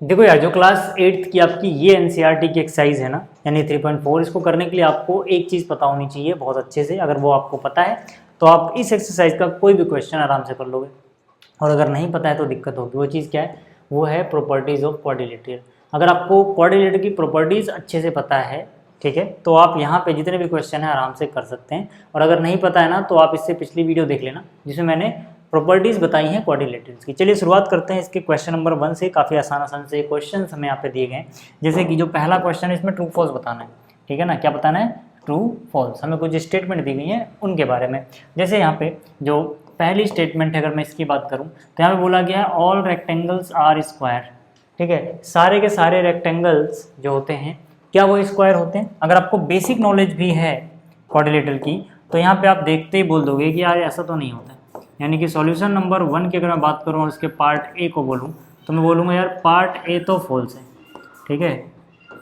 देखो यार, जो क्लास 8th की आपकी ये एनसीईआरटी की एक्सरसाइज है ना, यानी 3.4, इसको करने के लिए आपको एक चीज़ पता होनी चाहिए बहुत अच्छे से। अगर वो आपको पता है तो आप इस एक्सरसाइज का कोई भी क्वेश्चन आराम से कर लोगे, और अगर नहीं पता है तो दिक्कत होगी। वो चीज़ क्या है? वो है प्रॉपर्टीज़ ऑफ क्वाड्रिलेटरल। अगर आपको क्वाड्रिलेटरल की प्रॉपर्टीज़ अच्छे से पता है, ठीक है, तो आप यहाँ पे जितने भी क्वेश्चन हैं आराम से कर सकते हैं। और अगर नहीं पता है ना, तो आप इससे पिछली वीडियो देख लेना जिसमें मैंने प्रॉपर्टीज़ बताई हैं क्वाड्रिलेटरल्स की। चलिए शुरुआत करते हैं इसके क्वेश्चन नंबर 1 से। काफ़ी आसान से क्वेश्चन हमें यहाँ पे दिए गए हैं। जैसे कि जो पहला क्वेश्चन है, इसमें ट्रू फॉल्स बताना है, ठीक है ना। क्या बताना है? True false. हमें कुछ स्टेटमेंट दी गई हैं उनके बारे में। जैसे यहाँ पे जो पहली स्टेटमेंट है, अगर मैं इसकी बात करूँ तो यहाँ पे बोला गया है ऑल रेक्टेंगल्स आर स्क्वायर, ठीक है। सारे के सारे रेक्टेंगल्स जो होते हैं क्या वो स्क्वायर होते हैं? अगर आपको बेसिक नॉलेज भी है क्वाड्रिलेटरल की तो यहाँ पे आप देखते ही बोल दोगे कि यार ऐसा तो नहीं होता है। यानी कि सॉल्यूशन नंबर 1 की अगर मैं बात करूँ और उसके पार्ट ए को बोलूँ तो मैं बोलूँगा यार पार्ट ए तो फॉल्स है, ठीक है।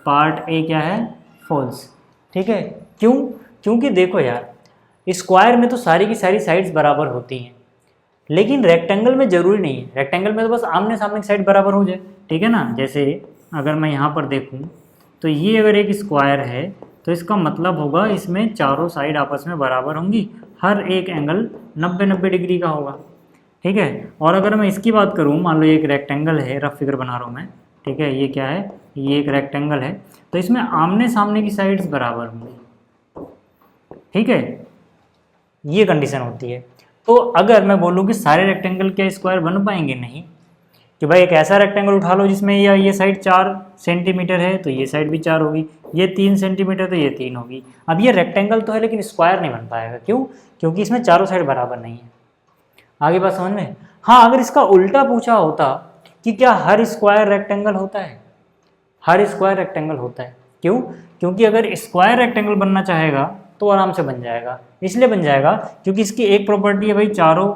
पार्ट ए क्या है? फॉल्स, ठीक है। क्यों? क्योंकि देखो यार, स्क्वायर में तो सारी की सारी साइड्स बराबर होती हैं, लेकिन रेक्टेंगल में ज़रूरी नहीं है। रेक्टेंगल में तो बस आमने सामने की साइड बराबर हो जाए, ठीक है ना। जैसे अगर मैं यहाँ पर देखूँ तो ये अगर एक स्क्वायर है तो इसका मतलब होगा इसमें चारों साइड आपस में बराबर होंगी, हर एक एंगल 90 डिग्री का होगा, ठीक है। और अगर मैं इसकी बात करूँ, मान लो ये एक रेक्टेंगल है, रफ फिगर बना रहा हूँ मैं, ठीक है। ये क्या है? ये एक रेक्टेंगल है, तो इसमें आमने सामने की साइड्स बराबर होंगी, ठीक है। ये कंडीशन होती है। तो अगर मैं बोलूँ कि सारे रेक्टेंगल क्या स्क्वायर बन पाएंगे? नहीं। कि भाई एक ऐसा रेक्टेंगल उठा लो जिसमें ये साइड 4 सेंटीमीटर है तो ये साइड भी 4 होगी, ये 3 सेंटीमीटर तो ये 3 होगी। अब ये रेक्टेंगल तो है लेकिन स्क्वायर नहीं बन पाएगा। क्यों? क्योंकि इसमें चारों साइड बराबर नहीं है। आगे बात समझ में? हाँ, अगर इसका उल्टा पूछा होता कि क्या हर स्क्वायर रेक्टेंगल होता है? हर स्क्वायर रेक्टेंगल होता है। क्यों? क्योंकि अगर स्क्वायर रेक्टेंगल बनना चाहेगा तो आराम से बन जाएगा। इसलिए बन जाएगा क्योंकि इसकी एक प्रॉपर्टी है भाई, चारों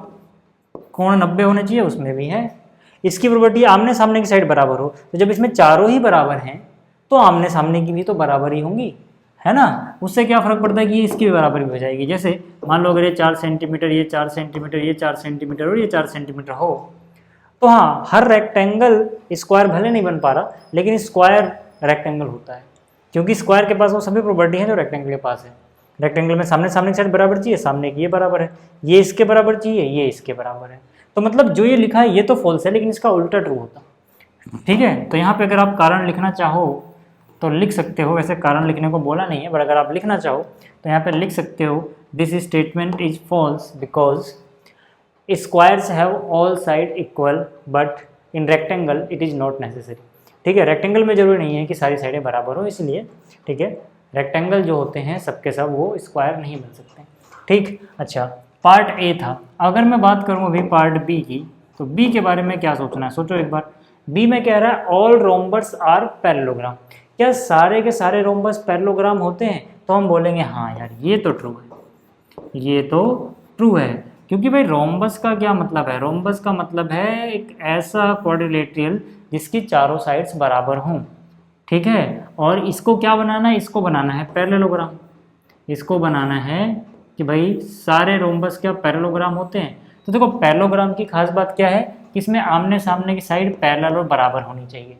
कोण 90 होने चाहिए, उसमें भी है। इसकी प्रॉपर्टी आमने सामने की साइड बराबर हो, तो जब इसमें चारों ही बराबर हैं तो आमने सामने की भी तो बराबर ही होंगी, है ना। उससे क्या फर्क पड़ता है कि इसकी भी बराबर भी हो जाएगी। जैसे मान लो अगर ये 4 सेंटीमीटर, ये 4 सेंटीमीटर, ये 4 सेंटीमीटर और ये 4 सेंटीमीटर हो, तो हाँ, हर रेक्टेंगल स्क्वायर भले नहीं बन पा रहा लेकिन स्क्वायर रेक्टेंगल होता है, क्योंकि स्क्वायर के पास वो सभी प्रॉपर्टी हैं जो रेक्टेंगल के पास है। रेक्टेंगल में सामने सामने की साइड बराबर चाहिए, सामने की ये बराबर है, ये इसके बराबर चाहिए, ये इसके बराबर है। तो मतलब जो ये लिखा है ये तो फॉल्स है, लेकिन इसका उल्टा ट्रू होता, ठीक है। तो यहाँ पे अगर आप कारण लिखना चाहो तो लिख सकते हो। वैसे कारण लिखने को बोला नहीं है, बट अगर आप लिखना चाहो तो यहाँ पे लिख सकते हो this statement is false because squares have all side equal but in rectangle it is not necessary, ठीक है। रेक्टेंगल में जरूरी नहीं है कि सारी साइडें बराबर हो, इसलिए, ठीक है। रेक्टेंगल जो होते हैं सबके सब वो स्क्वायर नहीं बन सकते, ठीक। अच्छा, पार्ट ए था। अगर मैं बात करूँ अभी पार्ट बी की, तो बी के बारे में क्या सोचना है? सोचो एक बार। बी में कह रहा है ऑल रोम्बस आर पैरेललोग्राम। क्या सारे के सारे रोम्बस पैरेललोग्राम होते हैं? तो हम बोलेंगे हाँ यार ये तो ट्रू है, ये तो ट्रू है। क्योंकि भाई रोम्बस का क्या मतलब है? रोम्बस का मतलब है एक ऐसा क्वाड्रिलेटरल जिसकी चारों साइड्स बराबर हों, ठीक है। और इसको क्या बनाना है? इसको बनाना है पैरेललोग्राम। इसको बनाना है कि भाई सारे रोम्बस क्या पैरेललोग्राम होते हैं। तो देखो, पैरेललोग्राम की खास बात क्या है कि इसमें आमने सामने की साइड पैरेलल और बराबर होनी चाहिए।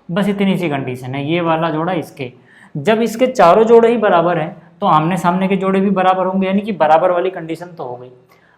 बस इतनी सी कंडीशन है, ये वाला जोड़ा इसके। जब इसके चारों जोड़े ही बराबर हैं तो आमने सामने के जोड़े भी बराबर होंगे, यानी कि बराबर वाली कंडीशन तो हो गई।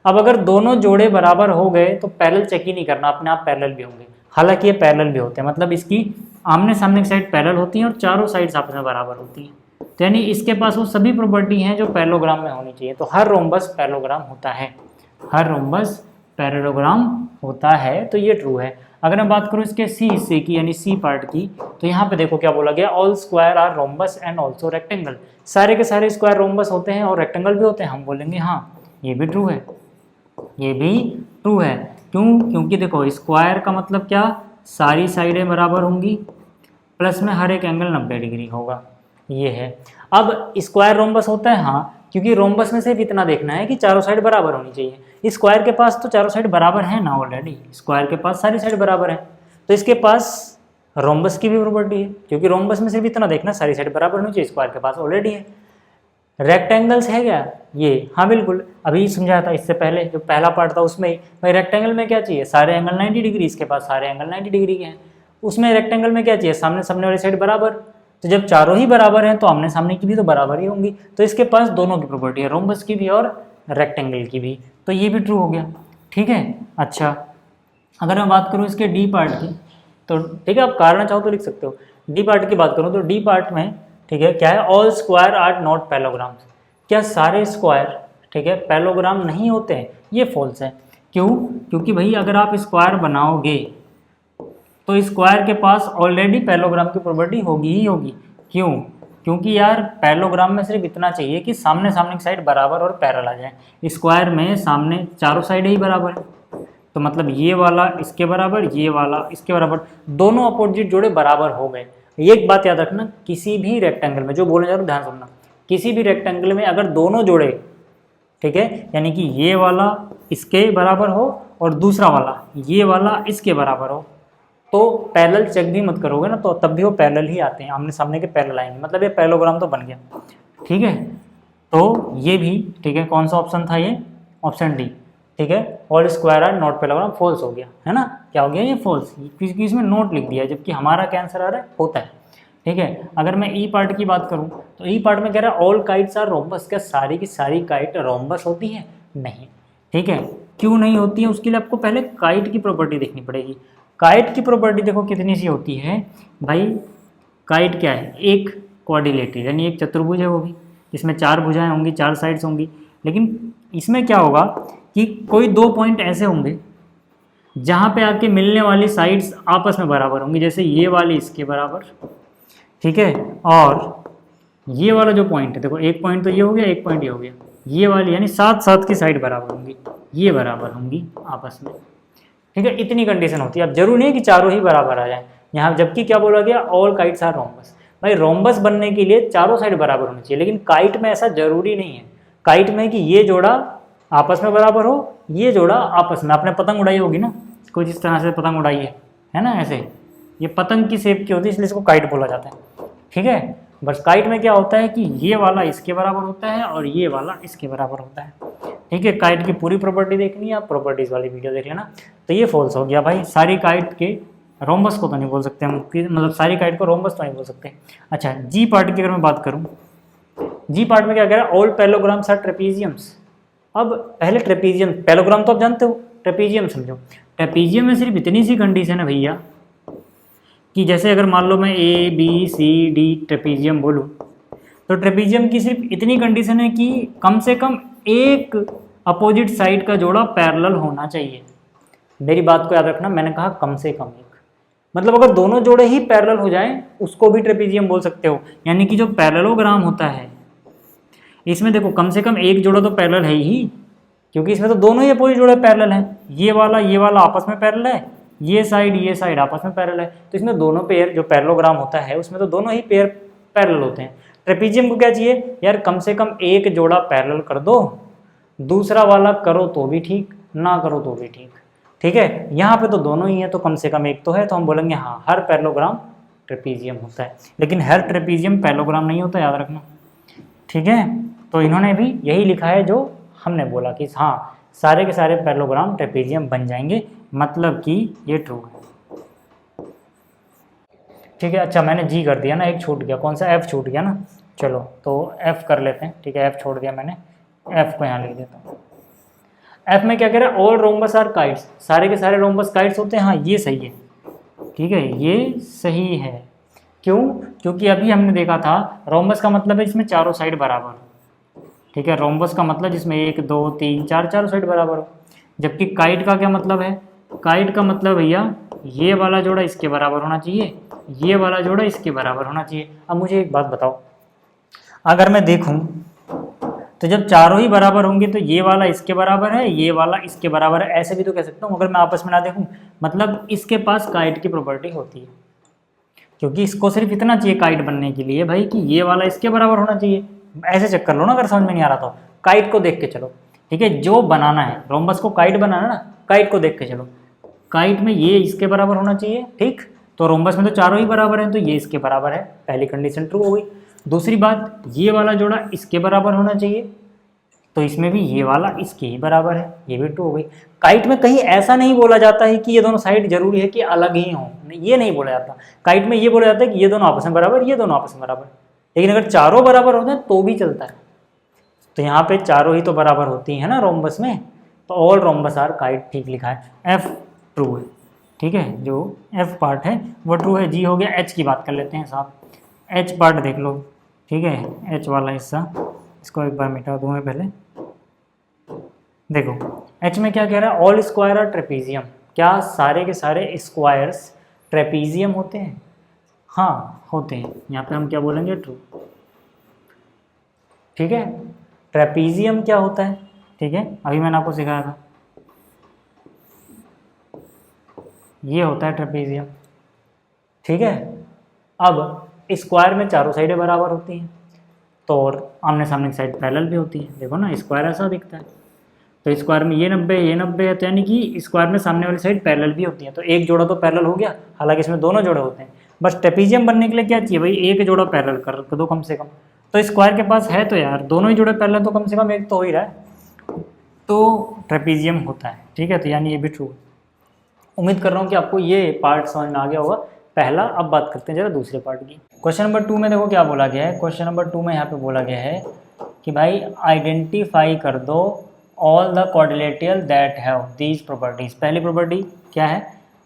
अब अगर दोनों जोड़े बराबर हो गए तो पैरेलल चेक ही नहीं करना, अपने आप पैरेलल भी होंगे। हालांकि ये पैरेलल भी होते हैं, मतलब इसकी आमने सामने की साइड पैरेलल होती हैं और चारों साइड्स आपस में बराबर होती हैं। तो यानी इसके पास वो सभी प्रॉपर्टी हैं जो पैरेललोग्राम में होनी चाहिए। तो हर रोम्बस पैरेललोग्राम होता है, हर रोम्बस पैरेललोग्राम होता है, तो ये ट्रू है। अगर मैं बात करूँ इसके सी हिस्से की, यानी सी पार्ट की, तो यहाँ पे देखो क्या बोला गया, all square are rhombus and also rectangle. सारे के सारे स्क्वायर रोम्बस होते हैं और रेक्टेंगल भी होते हैं। हम बोलेंगे हाँ ये भी ट्रू है, ये भी ट्रू है। क्यों? क्योंकि देखो स्क्वायर का मतलब क्या, सारी साइडें बराबर होंगी, प्लस में हर एक एंगल 90 डिग्री होगा, ये है। अब स्क्वायर रोम्बस होता है, हाँ, क्योंकि रोम्बस में सिर्फ इतना देखना है कि चारों साइड बराबर होनी चाहिए। स्क्वायर के पास तो चारों साइड बराबर है ना ऑलरेडी, स्क्वायर के पास सारी साइड बराबर है, तो इसके पास रोम्बस की भी प्रॉपर्टी है, क्योंकि रोम्बस में सिर्फ इतना देखना सारी साइड बराबर होनी चाहिए, स्क्वायर के पास ऑलरेडी है। रेक्टेंगल्स है क्या ये? हाँ बिल्कुल, अभी समझाया था इससे पहले, जो पहला पार्ट था उसमें ही। भाई रेक्टेंगल में क्या चाहिए? सारे एंगल 90 डिग्री, इसके पास सारे एंगल 90 डिग्री के हैं। उसमें रेक्टेंगल में क्या चाहिए, सामने सामने वाली साइड बराबर। तो जब चारों ही बराबर हैं तो आमने सामने की भी तो बराबर ही होंगी, तो इसके पास दोनों की प्रॉपर्टी है, रोम्बस की भी और रेक्टेंगल की भी, तो ये भी ट्रू हो गया। ठीक है। अच्छा, अगर मैं बात करूँ इसके डी पार्ट की, तो ठीक है, आप कारण चाहो तो लिख सकते हो। डी पार्ट की बात करूँ तो डी पार्ट में ठीक है क्या है, all square are not parallelograms. क्या सारे स्क्वायर ठीक है पैलोग्राम नहीं होते हैं, ये फॉल्स है। क्यों? क्योंकि भाई अगर आप स्क्वायर बनाओगे तो स्क्वायर के पास ऑलरेडी पैलोग्राम की प्रॉपर्टी होगी ही होगी। क्यों? क्योंकि यार पैलोग्राम में सिर्फ इतना चाहिए कि सामने सामने की साइड बराबर और पैरेलल आ जाए। स्क्वायर में सामने चारों साइड ही बराबर है, तो मतलब ये वाला इसके बराबर, ये वाला इसके बराबर, दोनों अपोजिट जोड़े बराबर हो गए। ये एक बात याद रखना, किसी भी रेक्टेंगल में, जो बोलने जा रहा हूँ ध्यान सुनना, किसी भी रेक्टेंगल में अगर दोनों जोड़े ठीक है, यानी कि ये वाला इसके बराबर हो और दूसरा वाला ये वाला इसके बराबर हो, तो पैरेलल चेक भी मत करोगे ना, तो तब भी वो पैरेलल ही आते हैं, आमने सामने के पैरेलल आएंगे, मतलब ये पैरेललोग्राम तो बन गया। ठीक है, तो ये भी ठीक है, कौन सा ऑप्शन था ये, ऑप्शन डी। ठीक है, all square are not parallelogram, false हो गया है ना, क्या हो गया ये फॉल्स, क्योंकि इसमें नोट लिख दिया है, जबकि हमारा क्या आंसर आ रहा है, होता है। ठीक है, अगर मैं ई पार्ट की बात करूं तो ई पार्ट में कह रहा है ऑल काइट्स आर रोम्बस। क्या सारी की सारी काइट रोम्बस होती है? नहीं। ठीक है, क्यों नहीं होती है, उसके लिए आपको पहले काइट की प्रॉपर्टी देखनी पड़ेगी। काइट की प्रॉपर्टी देखो कितनी सी होती है भाई, काइट क्या है, एक क्वाड्रिलेटरल यानी एक चतुर्भुज है वो भी, जिसमें चार भुजाएं होंगी, चार साइड्स होंगी, लेकिन इसमें क्या होगा कि कोई दो पॉइंट ऐसे होंगे जहाँ पे आके मिलने वाली साइड्स आपस में बराबर होंगी, जैसे ये वाली इसके बराबर, ठीक है, और ये वाला जो पॉइंट है, देखो एक पॉइंट तो ये हो गया, एक पॉइंट ये हो गया, ये वाली यानी साथ साथ की साइड बराबर होंगी, ये बराबर होंगी आपस में। ठीक है, इतनी कंडीशन होती है। अब जरूरी नहीं कि चारों ही बराबर आ जाए यहाँ, जबकि क्या बोला गया, ऑल काइट्स आर रोम्बस। भाई रोम्बस बनने के लिए चारों साइड बराबर होनी चाहिए, लेकिन काइट में ऐसा जरूरी नहीं है। काइट में कि ये जोड़ा आपस में बराबर हो, ये जोड़ा आपस में, आपने पतंग उड़ाई होगी ना, कुछ इस तरह से पतंग उड़ाई है ना, ऐसे ये पतंग की शेप की होती है, इसलिए इसको काइट बोला जाता है। ठीक है, बस काइट में क्या होता है कि ये वाला इसके बराबर होता है और ये वाला इसके बराबर होता है। ठीक है, काइट की पूरी प्रॉपर्टी देखनी है, आप प्रॉपर्टीज वाली वीडियो देख लेना। तो ये फॉल्स हो गया भाई, सारी काइट के रोम्बस को तो नहीं बोल सकते हम, मतलब सारी काइट को रोम्बस तो नहीं बोल सकते। अच्छा, जी पार्ट की अगर मैं बात करूँ, जी पार्ट में क्या कह रहा है, ऑल पैलोग्राम्स आर ट्रेपीजियम्स। अब पहले ट्रेपीजियम, पैलोग्राम तो आप जानते हो, ट्रेपीजियम समझो। ट्रेपीजियम में सिर्फ इतनी सी कंडीशन है भैया कि जैसे अगर मान लो मैं A B C D trapezium बोलूँ, तो ट्रेपीजियम की सिर्फ इतनी कंडीशन है कि कम से कम एक अपोजिट साइड का जोड़ा पैरेलल होना चाहिए। मेरी बात को याद रखना, मैंने कहा कम से कम एक, मतलब अगर दोनों जोड़े ही पैरेलल हो जाएं उसको भी ट्रेपीजियम बोल सकते हो। यानी कि जो पैरेललोग्राम होता है इसमें देखो कम से कम एक जोड़ा तो पैरेलल है ही, क्योंकि इसमें तो दोनों ही अपोजिट जोड़े पैरेलल हैं, ये वाला आपस में पैरेलल है, ये साइड आपस में पैरेलल है, तो इसमें दोनों पेयर जो पैरेललोग्राम होता है उसमें तो दोनों ही पेयर पैरेलल होते हैं। ट्रेपीजियम को क्या चाहिए यार, कम से कम एक जोड़ा पैरेलल कर दो, दूसरा वाला करो तो भी ठीक, ना करो तो भी ठीक। ठीक है, यहाँ पे तो दोनों ही है तो कम से कम एक तो है, तो हम बोलेंगे हाँ हर पैरेललोग्राम ट्रेपीजियम होता है, लेकिन हर ट्रेपीजियम पैरेललोग्राम नहीं होता, याद रखना। ठीक है, तो इन्होंने भी यही लिखा है जो हमने बोला कि हाँ सारे के सारे पैरेललोग्राम ट्रेपीजियम बन जाएंगे, मतलब कि ये ट्रू है। ठीक है, अच्छा मैंने जी कर दिया ना, एक छूट गया, कौन सा, एफ छूट गया ना, चलो तो एफ कर लेते हैं। ठीक है, एफ छोड़ दिया मैंने, एफ को यहाँ लिख देता हूँ। एफ में क्या कह रहा है, ऑल रोम्बस आर काइट्स, सारे के सारे रोम्बस काइट्स होते हैं, हाँ ये सही है। ठीक है, ये सही है। क्यों? क्योंकि अभी हमने देखा था रोम्बस का मतलब है इसमें चारों साइड बराबर। ठीक है, रोम्बस का मतलब जिसमें 1 2 3 4 चारों साइड बराबर हो, जबकि काइट का क्या मतलब है, काइट का मतलब भैया ये वाला जोड़ा इसके बराबर होना चाहिए, ये वाला जोड़ा इसके बराबर होना चाहिए। अब मुझे एक बात बताओ, अगर मैं देखूं तो जब चारों ही बराबर होंगे तो ये वाला इसके बराबर है, ये वाला इसके बराबर है, ऐसे भी तो कह सकता हूँ अगर मैं आपस में ना देखूं, मतलब इसके पास काइट की प्रॉपर्टी होती है, क्योंकि इसको सिर्फ इतना चाहिए काइट बनने के लिए भाई कि ये वाला इसके बराबर होना चाहिए। ऐसे चेक कर लो ना, अगर समझ में नहीं आ रहा तो काइट को देख के चलो। ठीक है, जो बनाना है रोम्बस को काइट बनाना ना, काइट को देख के चलो, काइट में ये इसके बराबर होना चाहिए। ठीक, तो रोम्बस में तो चारों ही बराबर हैं तो ये इसके बराबर है, पहली कंडीशन ट्रू हो गई। दूसरी बात, ये वाला जोड़ा इसके बराबर होना चाहिए, तो इसमें भी ये वाला इसके ही बराबर है, ये भी ट्रू हो गई। काइट में कहीं ऐसा नहीं बोला जाता है कि ये दोनों साइड जरूरी है कि अलग ही हों, ये नहीं बोला जाता। काइट में ये बोला जाता है कि ये दोनों आपस में बराबर, ये दोनों आपस में बराबर। लेकिन अगर चारों बराबर होते हैं तो भी चलता है। तो यहाँ पे चारों ही तो बराबर होती है ना रोम्बस में, तो ऑल रोम्बस आर काइट ठीक लिखा है, एफ ट्रू है। ठीक है, जो एफ पार्ट है वो ट्रू है। जी हो गया। एच की बात कर लेते हैं साहब। एच पार्ट देख लो। ठीक है, एच वाला हिस्सा इसको एक बार मिटा दूँ मैं पहले। देखो एच में क्या कह रहा है, ऑल स्क्वायर आर ट्रेपीजियम। क्या सारे के सारे स्क्वायर्स ट्रेपीजियम होते हैं? हाँ होते हैं। यहाँ पे हम क्या बोलेंगे, ट्रू। ठीक है, ट्रेपीजियम क्या होता है? ठीक है, अभी मैंने आपको सिखाया था, ये होता है ट्रेपीजियम। ठीक है, अब स्क्वायर में चारों साइडें बराबर होती हैं, तो और आमने सामने की साइड पैरेलल भी होती है। देखो ना, स्क्वायर ऐसा दिखता है, तो स्क्वायर में ये 90 ये 90 है, तो यानी कि स्क्वायर में सामने वाली साइड पैरेलल भी होती है। तो एक जोड़ा तो पैरेलल हो गया, हालांकि इसमें दोनों जोड़े होते हैं। बस ट्रेपीजियम बनने के लिए क्या चाहिए भाई, एक जोड़ा पैरेलल कर दो कम से कम। तो स्क्वायर के पास है तो यार दोनों ही जोड़े पैरेलल, तो कम से कम एक तो हो ही रहा है, तो ट्रेपीजियम होता है। ठीक है, तो यानी ये भी ट्रू। उम्मीद कर रहा हूँ कि आपको ये पार्ट समझ में आ गया होगा पहला। अब बात करते हैं जरा दूसरे पार्ट की। क्वेश्चन नंबर 2 में देखो क्या बोला गया है। क्वेश्चन नंबर 2 में यहाँ पे बोला गया है कि भाई आइडेंटिफाई कर दो all the quadrilateral that have these properties. पहली प्रॉपर्टी क्या है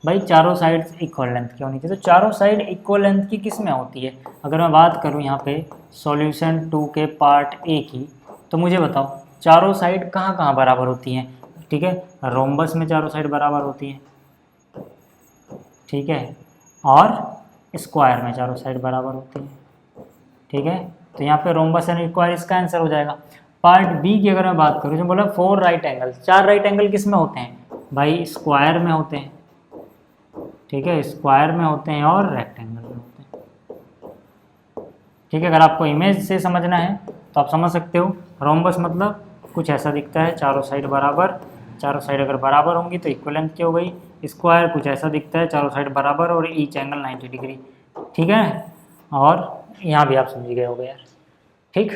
भाई, चारों साइड्स इक्वल लेंथ की होनी चाहिए। तो चारों साइड इक्वल लेंथ की किस में होती है? अगर मैं बात करूँ यहाँ पे सॉल्यूशन 2 के पार्ट ए की, तो मुझे बताओ चारों साइड कहाँ कहाँ बराबर होती हैं? ठीक है, रोम्बस में चारों साइड बराबर होती हैं। ठीक है, और स्क्वायर में चारों साइड बराबर होती है। ठीक है, तो यहाँ पे रोम्बस एंड स्क्वायर इसका आंसर हो जाएगा। पार्ट बी की अगर मैं बात करूँ, जो बोला 4 राइट एंगल, 4 राइट एंगल किस में होते हैं भाई? स्क्वायर में होते हैं। ठीक है, स्क्वायर में होते हैं और रेक्टेंगल में होते हैं। ठीक है, अगर आपको इमेज से समझना है तो आप समझ सकते हो। रोम्बस मतलब कुछ ऐसा दिखता है, चारों साइड बराबर, चारों साइड अगर बराबर होंगी तो इक्वल लेंथ की हो गई। स्क्वायर कुछ ऐसा दिखता है, चारों साइड बराबर और ईच एंगल 90 डिग्री। ठीक है, और यहाँ भी आप समझ गए होगे यार। ठीक,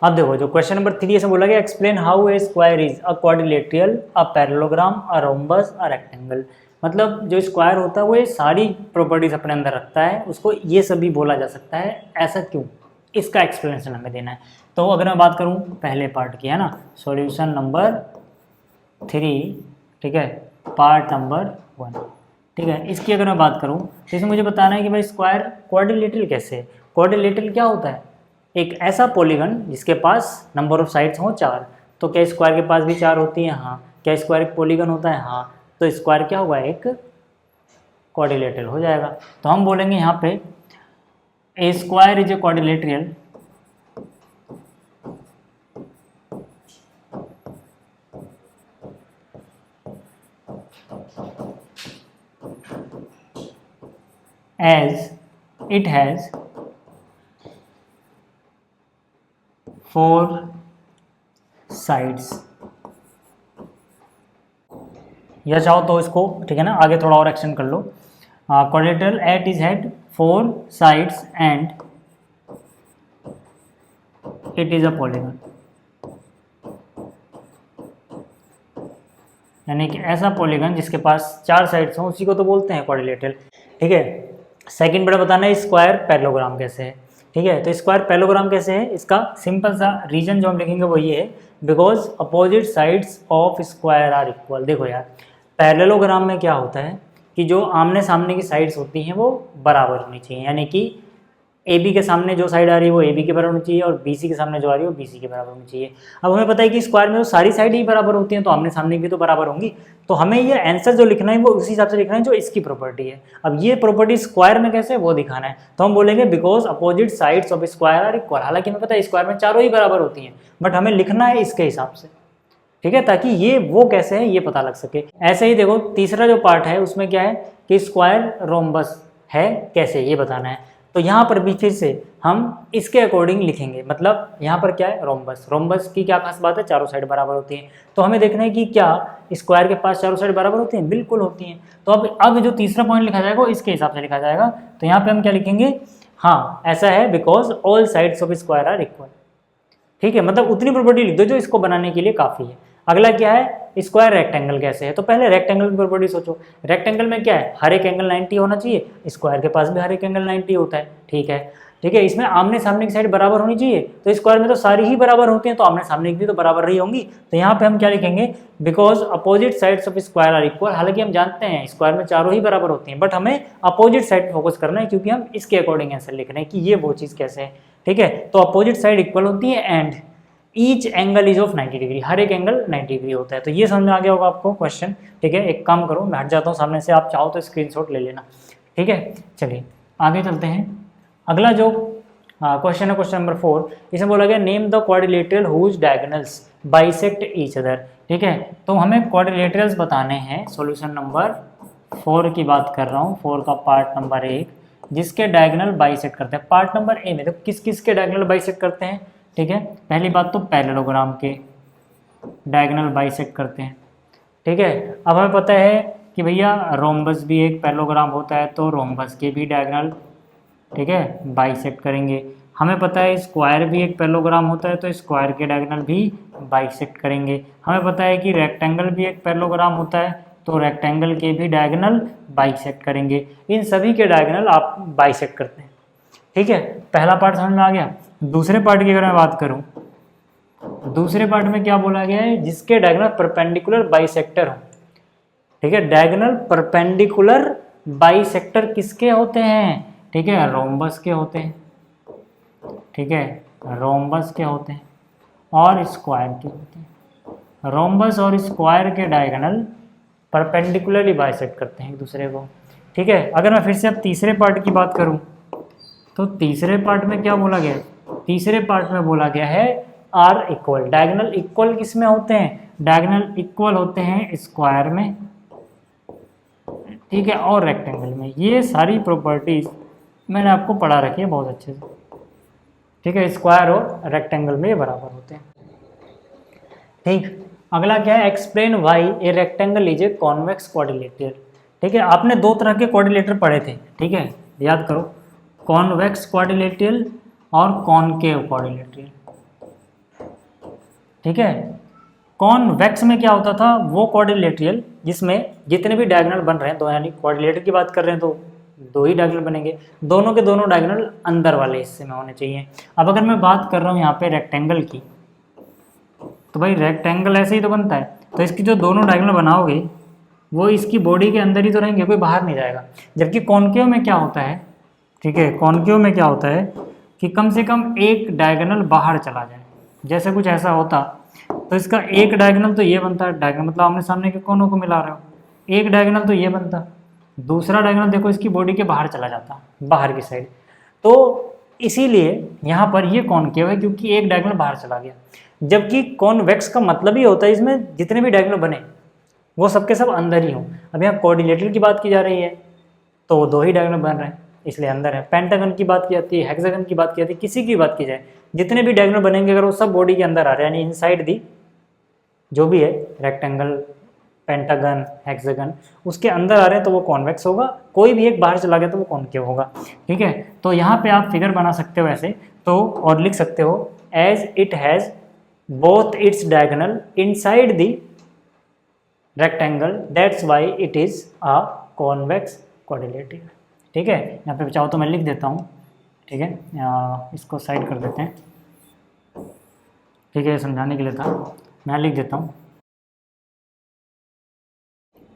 अब देखो जो क्वेश्चन नंबर 3 से बोला गया, explain how a square is a quadrilateral, a parallelogram, a rhombus, a rectangle. मतलब जो स्क्वायर होता है वो ये सारी प्रॉपर्टीज अपने अंदर रखता है, उसको ये सभी बोला जा सकता है। ऐसा क्यों, इसका एक्सप्लेनेशन हमें देना है। तो अगर मैं बात करूँ पहले पार्ट की, है ना, सॉल्यूशन नंबर 3, ठीक है, पार्ट नंबर 1, ठीक है, इसकी अगर मैं बात करूँ तो इसमें मुझे बताना है कि भाई स्क्वायर क्वाड्रिलेटरल कैसे है। क्वाड्रिलेटरल क्या होता है? एक ऐसा पॉलीगन जिसके पास नंबर ऑफ साइड्स हों 4। तो क्या स्क्वायर के पास भी 4 होती हैं? हाँ। क्या स्क्वायर एक पॉलीगन होता है? हाँ। तो स्क्वायर क्या होगा, एक क्वाड्रिलेटरल हो जाएगा। तो हम बोलेंगे यहाँ पे a square is a quadrilateral as it has 4 sides, या चाहो तो इसको, ठीक है ना, आगे थोड़ा और एक्सटेंड कर लो। Quadrilateral at is had 4 sides and it is a polygon. यानी कि ऐसा पॉलीगन जिसके पास 4 साइड्स हों उसी को तो बोलते हैं क्वाड्रिलेटरल। ठीक है, सेकंड बड़ा बताना है स्क्वायर पैरेललोग्राम कैसे है। ठीक है, तो स्क्वायर पैरेललोग्राम कैसे है, इसका सिंपल सा रीजन जो हम लिखेंगे वो ये है, because opposite sides of square are equal. देखो यार, पैरेललोग्राम में क्या होता है कि जो आमने सामने की साइड्स होती हैं वो बराबर होनी चाहिए। यानी कि ए बी के सामने जो साइड आ रही है वो ए बी के बराबर होनी चाहिए और बी सी के सामने जो आ रही है वो बी सी के बराबर होनी चाहिए। अब हमें पता है कि स्क्वायर में तो सारी साइड ही बराबर होती हैं, तो आमने सामने भी तो बराबर होंगी। तो हमें ये आंसर जो लिखना है वो उसी हिसाब से लिखना है जो इसकी प्रॉपर्टी है। अब ये प्रॉपर्टी स्क्वायर में कैसे है वो दिखाना है, तो हम बोलेंगे because opposite sides of square are equal. हालांकि हमें पता है स्क्वायर में चारों ही बराबर होती हैं, बट हमें लिखना है इसके हिसाब से। ठीक है, ताकि ये वो कैसे है ये पता लग सके। ऐसे ही देखो तीसरा जो पार्ट है उसमें क्या है कि स्क्वायर रोम्बस है कैसे, ये बताना है। तो यहाँ पर भी फिर से हम इसके अकॉर्डिंग लिखेंगे। मतलब यहाँ पर क्या है, रोम्बस। रोम्बस की क्या खास बात है, चारों साइड बराबर होती हैं। तो हमें देखना है कि क्या स्क्वायर के पास चारों साइड बराबर होती हैं, बिल्कुल होती हैं। तो अब जो तीसरा पॉइंट लिखा जाएगा वो इसके हिसाब से लिखा जाएगा। तो यहाँ पे हम क्या लिखेंगे, हाँ ऐसा है, because all sides of square are equal. ठीक है, मतलब उतनी प्रॉपर्टी लिख दो जो इसको बनाने के लिए काफ़ी है। अगला क्या है, स्क्वायर रेक्टेंगल कैसे है, तो पहले रेक्टेंगल की प्रॉपर्टी सोचो। रेक्टेंगल में क्या है, हर एक एंगल 90 होना चाहिए, स्क्वायर के पास भी हर एक एंगल 90 होता है। ठीक है, ठीक है, इसमें आमने सामने की साइड बराबर होनी चाहिए, तो स्क्वायर में तो सारी ही बराबर होती हैं, तो आमने सामने की भी तो बराबर रही होंगी। तो यहाँ पे हम क्या लिखेंगे, because opposite sides of square are equal. हालांकि हम जानते हैं स्क्वायर में चारों ही बराबर होती हैं, बट हमें अपोजिट साइड फोकस करना है, क्योंकि हम इसके अकॉर्डिंग आंसर लिख रहे हैं कि ये वो चीज़ कैसे है। ठीक है, तो अपोजिट साइड इक्वल होती है and each angle is of 90 degree, हर एक एंगल 90 डिग्री होता है। तो ये समझ में आ गया होगा आपको क्वेश्चन। ठीक है, एक काम करो, मैं हट जाता हूँ सामने से, आप चाहो तो स्क्रीनशॉट ले लेना। ठीक है, चलिए आगे चलते हैं। अगला जो क्वेश्चन है, क्वेश्चन नंबर 4, इसमें बोला गया name the quadrilateral whose diagonals bisect each other. ठीक है, तो हमें क्वाड्रिलेटरल्स बताने हैं। सॉल्यूशन नंबर 4 की बात कर रहा हूँ, 4 का पार्ट नंबर 1, जिसके डायगोनल बाइसेक्ट करते हैं। पार्ट नंबर ए में तो किस किस के डायगोनल बाइसेक्ट करते हैं। ठीक है, पहली बात तो पैरेललोग्राम के डायगोनल बाइसेक्ट करते हैं। ठीक है, अब हमें पता है कि भैया रोम्बस भी एक पैरेललोग्राम होता है, तो रोम्बस के भी डायगोनल, ठीक है, बाइसेक्ट करेंगे। हमें पता है स्क्वायर भी एक पैरेललोग्राम होता है, तो स्क्वायर के डायगोनल भी बाइसेक्ट करेंगे। हमें पता है कि रेक्टेंगल भी एक पैरेललोग्राम होता है, तो रेक्टेंगल के भी डायगोनल बाइसेक्ट करेंगे। इन सभी के डायगोनल आप बाइसेक्ट करते हैं। ठीक है, पहला पार्ट समझ में आ गया। दूसरे पार्ट की अगर मैं बात करूं, दूसरे पार्ट में क्या बोला गया है, जिसके डायगोनल परपेंडिकुलर बाइसेक्टर हो। ठीक है, डायगोनल परपेंडिकुलर बाइसेक्टर किसके होते हैं। ठीक है, रोम्बस के होते हैं। ठीक है, रोम्बस के होते हैं और स्क्वायर के होते हैं। रोम्बस और स्क्वायर के डायगोनल परपेंडिकुलरली बाइसेक्ट करते हैं एक दूसरे को। ठीक है, अगर मैं फिर से अब तीसरे पार्ट की बात करूं, तो तीसरे पार्ट में क्या बोला गया है, तीसरे पार्ट में बोला गया है आर इक्वल। डायगोनल इक्वल किस में होते हैं, डायगोनल इक्वल होते हैं स्क्वायर में, ठीक है, और रेक्टेंगल में। ये सारी प्रॉपर्टीज मैंने आपको पढ़ा रखी है बहुत अच्छे से। ठीक है, स्क्वायर और रेक्टेंगल में ये बराबर होते हैं। ठीक, अगला क्या है, explain why a rectangle is a convex quadrilateral. ठीक है, आपने दो तरह के क्वाड्रिलेटर पढ़े थे। ठीक है, याद करो, कॉन्वेक्स क्वाड्रिलेटरल और कॉनकेव क्वाड्रिलेटरल। ठीक है, कॉन्वेक्स में क्या होता था, वो क्वाड्रिलेटरल जिसमें जितने भी डायगोनल बन रहे हैं, दो, यानी क्वाड्रिलेटर की बात कर रहे हैं तो दो ही डायगोनल बनेंगे, दोनों के दोनों डायगोनल अंदर वाले हिस्से में होने चाहिए। अब अगर मैं बात कर रहा हूँ यहाँ पे रेक्टेंगल की, तो भाई रेक्टेंगल ऐसे ही तो बनता है, तो इसकी जो दोनों डायगोनल बनाओगे वो इसकी बॉडी के अंदर ही तो रहेंगे, कोई बाहर नहीं जाएगा। जबकि कॉनकेव में क्या होता है, ठीक है, कॉनकेव में क्या होता है कि कम से कम एक डायगोनल बाहर चला जाए। जैसे कुछ ऐसा होता तो इसका एक डायगोनल तो ये बनता है, डायगोनल मतलब आमने सामने के कोनों को मिला रहे हो, एक डायगोनल तो ये बनता, दूसरा डायगोनल देखो इसकी बॉडी के बाहर चला जाता, बाहर की साइड। तो इसीलिए यहाँ पर ये कॉनकेव है, क्योंकि एक डायगोनल बाहर चला गया। जबकि कॉन्वेक्स का मतलब ही होता है इसमें जितने भी डायगोनल बने वो सबके सब अंदर ही हों। अब यहाँ कोऑर्डिनेटर की बात की जा रही है तो दो ही डायगोनल बन रहे हैं, इसलिए अंदर है। पेंटागन की बात की जाती है, हेक्सागन की बात की जाती है, किसी की बात की जाए, जितने भी डायगोनल बनेंगे अगर वो सब बॉडी के अंदर आ रहे हैं, यानी इनसाइड दी जो भी है, रेक्टेंगल, पेंटागन, हेक्सागन, उसके अंदर आ रहे हैं तो वो कॉन्वेक्स होगा। कोई भी एक बाहर चला गया तो वो कॉनकेव होगा। ठीक है, तो यहाँ पे आप फिगर बना सकते हो ऐसे तो, और लिख सकते हो as it has both its diagonal inside the rectangle that's why it is a convex quadrilateral. ठीक है, यहाँ पे चाहो तो मैं लिख देता हूँ। ठीक है, इसको साइड कर देते हैं। ठीक है, समझाने के लिए था, मैं लिख देता हूँ।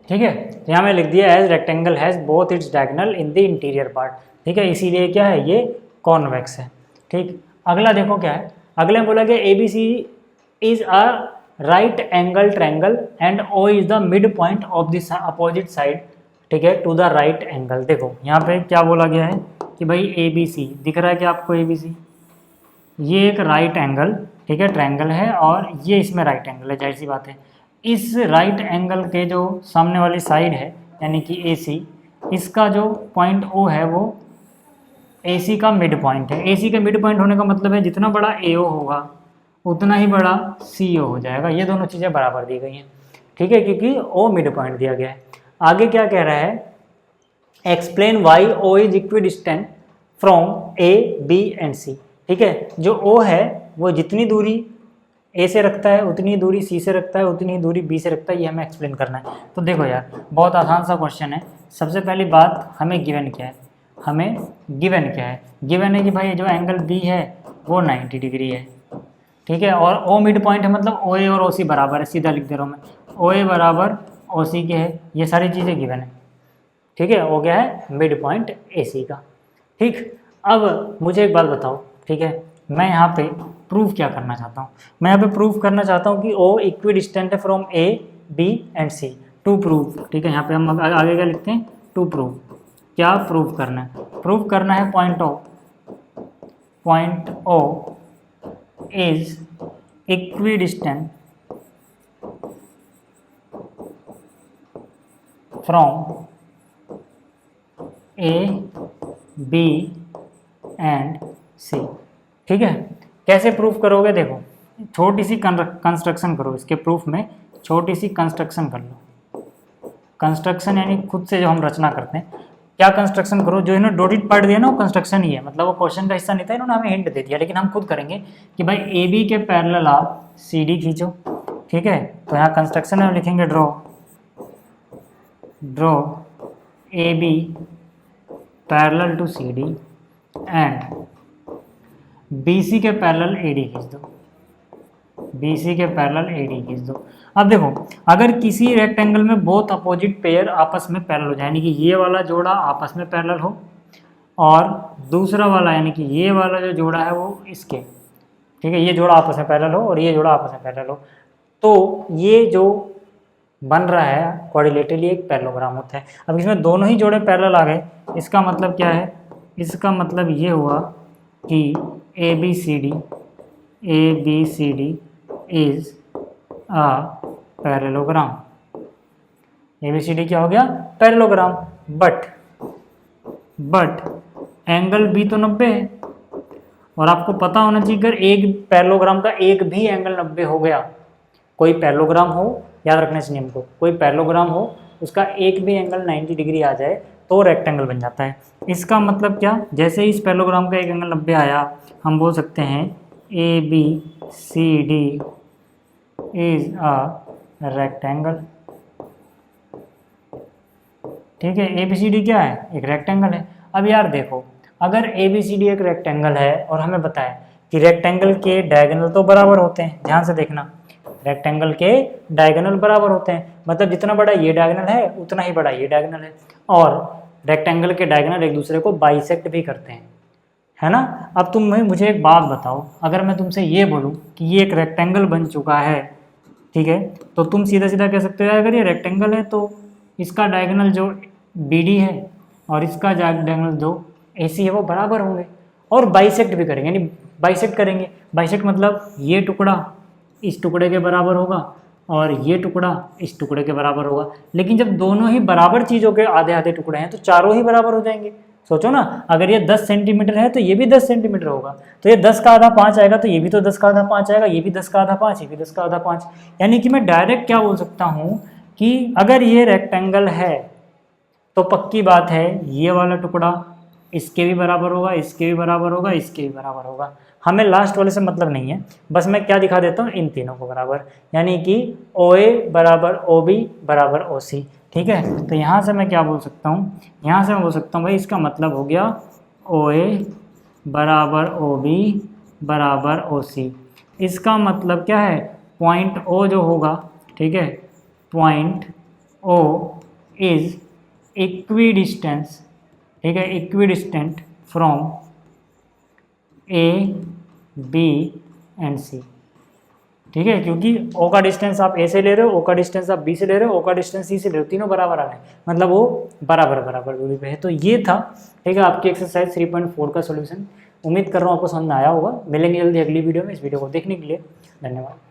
ठीक है, तो यहाँ मैं लिख दिया as rectangle has both its diagonal in the interior part. ठीक है, इसीलिए क्या है, ये कॉन्वेक्स है। ठीक, अगला देखो क्या है, अगले में बोला गया A B C is a right angle triangle and O is the mid point of this opposite side. ठीक है, टू द राइट एंगल। देखो यहाँ पे क्या बोला गया है कि भाई ए बी सी दिख रहा है कि आपको, ए बी सी ये एक राइट एंगल, ठीक है, ट्रायंगल है, और ये इसमें राइट एंगल है, जाहिर सी बात है। इस राइट एंगल के जो सामने वाली साइड है यानी कि ए सी, इसका जो पॉइंट ओ है वो ए सी का मिड पॉइंट है। ए सी का मिड पॉइंट होने का मतलब है जितना बड़ा ए ओ होगा उतना ही बड़ा सी ओ हो जाएगा। ये दोनों चीज़ें बराबर दी गई हैं। ठीक है, क्योंकि ओ मिड पॉइंट दिया गया है। आगे क्या कह रहा है, explain why O is equidistant from A B and C. ठीक है, जो ओ है वो जितनी दूरी ए से रखता है उतनी दूरी सी से रखता है, उतनी दूरी बी से रखता है, ये हमें एक्सप्लेन करना है। तो देखो यार बहुत आसान सा क्वेश्चन है। सबसे पहली बात हमें गिवन क्या है, हमें गिवन क्या है, गिवन है कि भाई जो एंगल बी है वो 90 डिग्री है, ठीक है, और ओ मिड पॉइंट है, मतलब ओ ए और ओ सी बराबर है, सीधा लिख दे रहा हूँ मैं, ओ ए बराबर ओ सी के है, ये सारी चीज़ें गिवन है, ठीक है, हो गया है मिड पॉइंट ए सी का। ठीक, अब मुझे एक बात बताओ, ठीक है, मैं यहाँ पे प्रूफ क्या करना चाहता हूँ, मैं यहाँ पे प्रूफ करना चाहता हूँ कि ओ इक्वी डिस्टेंट है from A B and C, to proof, ठीक है, यहाँ पे हम आगे क्या लिखते हैं, टू प्रूफ, क्या प्रूफ करना है, प्रूफ करना है point O is equidistant from A B and C, ठीक है। कैसे प्रूफ करोगे, देखो छोटी सी कंस्ट्रक्शन करो, इसके प्रूफ में छोटी सी कंस्ट्रक्शन कर लो, कंस्ट्रक्शन यानी खुद से जो हम रचना करते हैं, क्या कंस्ट्रक्शन करो, जो इन्होंने डॉटेड पार्ट दिया ना वो कंस्ट्रक्शन ही है, मतलब वो क्वेश्चन का हिस्सा नहीं था, इन्होंने हमें हिंट दे दिया, लेकिन हम खुद करेंगे कि भाई ए बी के पैरेलल आप सी डी खींचो, ठीक है, तो यहाँ कंस्ट्रक्शन में लिखेंगे draw A B parallel to C D and BC के पैरेलल AD खींच दो, BC के पैरेलल AD खींच दो। अब देखो अगर किसी रेक्टेंगल में बोथ अपोजिट पेयर आपस में पैरेलल हो जाए, यानी कि ये वाला जोड़ा आपस में पैरेलल हो और दूसरा वाला यानी कि ये वाला जो जोड़ा है वो इसके, ठीक है, ये जोड़ा आपस में पैरेलल हो और ये जोड़ा आपस में पैरेलल हो, तो ये जो बन रहा है क्वाड्रिलेटरली एक पैरेललोग्राम होता है। अब इसमें दोनों ही जोड़े पैरेलल आ गए, इसका मतलब क्या है, इसका मतलब ये हुआ कि A B C D is a parallelogram, ABCD क्या हो गया, पैरेललोग्राम, बट एंगल बी तो 90 है, और आपको पता होना चाहिए अगर एक पैरेललोग्राम का एक भी एंगल 90 हो गया, कोई पैरेललोग्राम हो, याद रखना इस नियम को, कोई पैरेललोग्राम हो उसका एक भी एंगल 90 डिग्री आ जाए तो रेक्टेंगल बन जाता है। इसका मतलब क्या, जैसे इस पैरेललोग्राम का एक एंगल 90 आया, हम बोल सकते हैं ABCD इज अ रेक्टेंगल, ठीक है, ABCD क्या है, एक रेक्टेंगल है। अब यार देखो अगर ABCD एक रेक्टेंगल है और हमें बताया कि रेक्टेंगल के डायगोनल तो बराबर होते हैं, ध्यान से देखना, रेक्टेंगल के डायगोनल बराबर होते हैं, मतलब जितना बड़ा ये डायगोनल है उतना ही बड़ा ये डायगोनल है, और रेक्टेंगल के डायगोनल एक दूसरे को बाइसेक्ट भी करते हैं, है ना। अब तुम मुझे एक बात बताओ, अगर मैं तुमसे ये बोलूँ कि ये एक रेक्टेंगल बन चुका है, ठीक है, तो तुम सीधा सीधा कह सकते हो अगर ये रेक्टेंगल है तो इसका डायगोनल जो BD है और इसका डायगोनल जो AC है वो बराबर होंगे, और बाइसेक्ट भी करेंगे, यानी बाइसेक्ट करेंगे, बाइसेक्ट मतलब ये टुकड़ा इस टुकड़े के बराबर होगा और ये टुकड़ा इस टुकड़े के बराबर होगा, लेकिन जब दोनों ही बराबर चीज़ों के आधे आधे टुकड़े हैं तो चारों ही बराबर हो जाएंगे। सोचो ना, अगर ये 10 सेंटीमीटर है तो ये भी 10 सेंटीमीटर होगा, तो ये 10 का आधा 5 आएगा, तो ये भी तो 10 का आधा 5 आएगा, ये भी 10 का आधा 5, ये भी 10 का आधा 5, यानी कि मैं डायरेक्ट क्या बोल सकता हूँ कि अगर ये रेक्टेंगल है तो पक्की बात है ये वाला टुकड़ा इसके भी बराबर होगा, इसके भी बराबर होगा, इसके भी बराबर होगा। हमें लास्ट वाले से मतलब नहीं है, बस मैं क्या दिखा देता हूँ, इन तीनों को बराबर, यानी कि OA बराबर OB बराबर OC, ठीक है। तो यहाँ से मैं क्या बोल सकता हूँ, यहाँ से मैं बोल सकता हूँ भाई इसका मतलब हो गया OA बराबर OB बराबर OC। इसका मतलब क्या है, पॉइंट O जो होगा, ठीक है, point O is equi distance, ठीक है, equi distant from A B and C, ठीक है, क्योंकि O का डिस्टेंस आप A से ले रहे हो, O का डिस्टेंस आप B से ले रहे हो, O का डिस्टेंस C से ले रहे हो, तीनों बराबर आ रहे हैं, मतलब वो बराबर बराबर दूरी पे है। तो ये था, ठीक है, आपकी एक्सरसाइज 3.4 का सॉल्यूशन। उम्मीद कर रहा हूँ आपको समझ में आया होगा। मिलेंगे जल्दी अगली वीडियो में। इस वीडियो को देखने के लिए धन्यवाद।